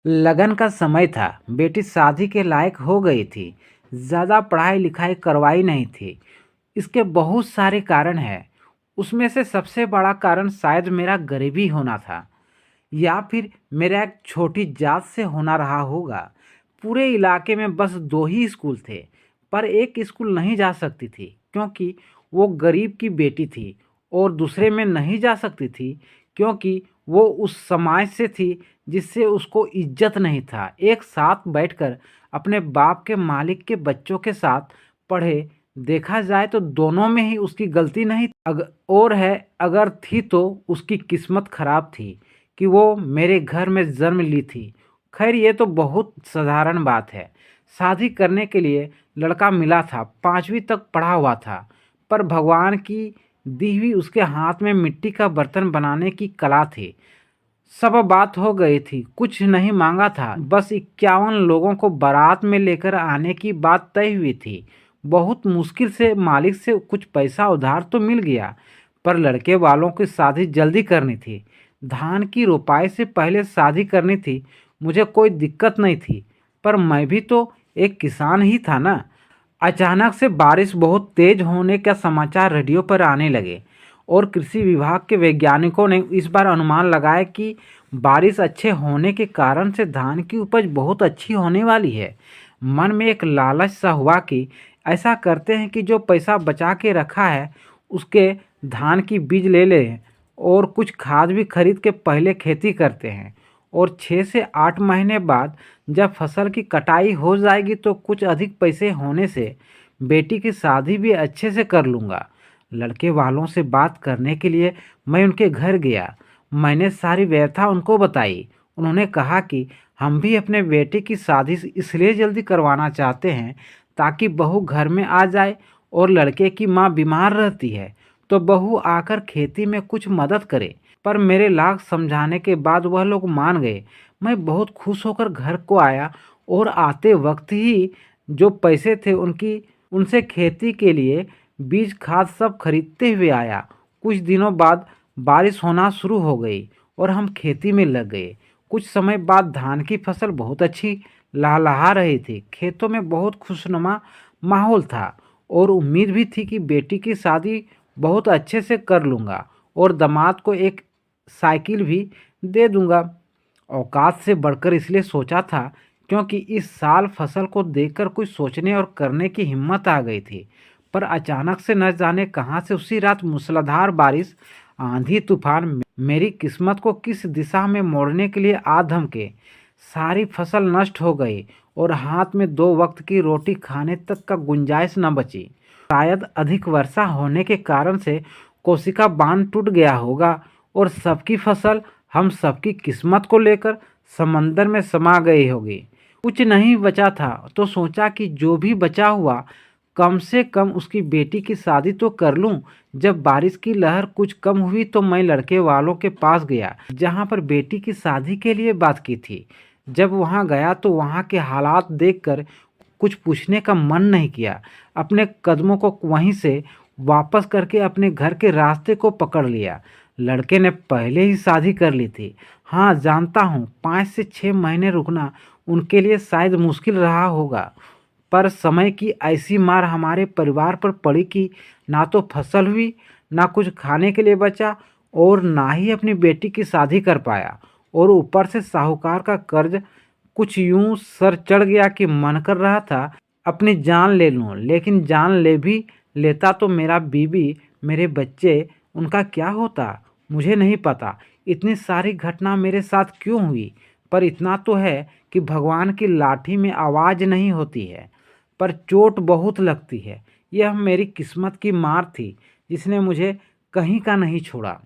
लगन का समय था। बेटी शादी के लायक हो गई थी। ज़्यादा पढ़ाई लिखाई करवाई नहीं थी। इसके बहुत सारे कारण हैं। उसमें से सबसे बड़ा कारण शायद मेरा गरीबी होना था, या फिर मेरा एक छोटी जात से होना रहा होगा। पूरे इलाके में बस दो ही स्कूल थे, पर एक स्कूल नहीं जा सकती थी क्योंकि वो गरीब की बेटी थी, और दूसरे में नहीं जा सकती थी क्योंकि वो उस समाज से थी जिससे उसको इज्जत नहीं था। एक साथ बैठकर अपने बाप के मालिक के बच्चों के साथ पढ़े। देखा जाए तो दोनों में ही उसकी गलती नहीं और है, अगर थी तो उसकी किस्मत खराब थी कि वो मेरे घर में जन्म ली थी। खैर, ये तो बहुत साधारण बात है। शादी करने के लिए लड़का मिला था, 5वीं तक पढ़ा हुआ था, पर भगवान की दी हुई उसके हाथ में मिट्टी का बर्तन बनाने की कला थी। सब बात हो गई थी, कुछ नहीं मांगा था, बस 51 लोगों को बारात में लेकर आने की बात तय हुई थी। बहुत मुश्किल से मालिक से कुछ पैसा उधार तो मिल गया, पर लड़के वालों की शादी जल्दी करनी थी। धान की रोपाई से पहले शादी करनी थी। मुझे कोई दिक्कत नहीं थी, पर मैं भी तो एक किसान ही था ना। अचानक से बारिश बहुत तेज होने का समाचार रेडियो पर आने लगे, और कृषि विभाग के वैज्ञानिकों ने इस बार अनुमान लगाया कि बारिश अच्छे होने के कारण से धान की उपज बहुत अच्छी होने वाली है। मन में एक लालच सा हुआ कि ऐसा करते हैं कि जो पैसा बचा के रखा है उसके धान की बीज ले लें और कुछ खाद भी खरीद के पहले खेती करते हैं, और 6 से 8 महीने बाद जब फसल की कटाई हो जाएगी तो कुछ अधिक पैसे होने से बेटी की शादी भी अच्छे से कर लूँगा। लड़के वालों से बात करने के लिए मैं उनके घर गया। मैंने सारी व्यथा उनको बताई। उन्होंने कहा कि हम भी अपने बेटे की शादी इसलिए जल्दी करवाना चाहते हैं ताकि बहू घर में आ जाए, और लड़के की माँ बीमार रहती है तो बहू आकर खेती में कुछ मदद करे। पर मेरे लाख समझाने के बाद वह लोग मान गए। मैं बहुत खुश होकर घर को आया, और आते वक्त ही जो पैसे थे उनसे खेती के लिए बीज खाद सब खरीदते हुए आया। कुछ दिनों बाद बारिश होना शुरू हो गई और हम खेती में लग गए। कुछ समय बाद धान की फसल बहुत अच्छी लहलहा रही थी। खेतों में बहुत खुशनुमा माहौल था, और उम्मीद भी थी कि बेटी की शादी बहुत अच्छे से कर लूँगा और दामाद को एक साइकिल भी दे दूँगा। औकात से बढ़कर इसलिए सोचा था क्योंकि इस साल फसल को देखकर कुछ सोचने और करने की हिम्मत आ गई थी। पर अचानक से न जाने कहां से उसी रात मूसलाधार बारिश, आंधी तूफान मेरी किस्मत को किस दिशा में मोड़ने के लिए आ धमके। सारी फसल नष्ट हो गई और हाथ में 2 वक्त की रोटी खाने तक का गुंजाइश न बची। शायद अधिक वर्षा होने के कारण से कोशिका बांध टूट गया होगा, और सबकी फसल हम सबकी किस्मत को लेकर समंदर में समा गई होगी। कुछ नहीं बचा था तो सोचा कि जो भी बचा हुआ कम से कम उसकी बेटी की शादी तो कर लूं। जब बारिश की लहर कुछ कम हुई तो मैं लड़के वालों के पास गया जहां पर बेटी की शादी के लिए बात की थी। जब वहां गया तो वहां के हालात देखकर कुछ पूछने का मन नहीं किया। अपने कदमों को वहीं से वापस करके अपने घर के रास्ते को पकड़ लिया। लड़के ने पहले ही शादी कर ली थी। हाँ, जानता हूँ 5 से 6 महीने रुकना उनके लिए शायद मुश्किल रहा होगा, पर समय की ऐसी मार हमारे परिवार पर पड़ी कि ना तो फसल हुई, ना कुछ खाने के लिए बचा, और ना ही अपनी बेटी की शादी कर पाया, और ऊपर से साहूकार का कर्ज। कुछ यूं सर चढ़ गया कि मन कर रहा था अपनी जान ले लूं, लेकिन जान ले भी लेता तो मेरा बीवी, मेरे बच्चे, उनका क्या होता मुझे नहीं पता। इतनी सारी घटना मेरे साथ क्यों हुई, पर इतना तो है कि भगवान की लाठी में आवाज़ नहीं होती है, पर चोट बहुत लगती है। यह मेरी किस्मत की मार थी जिसने मुझे कहीं का नहीं छोड़ा।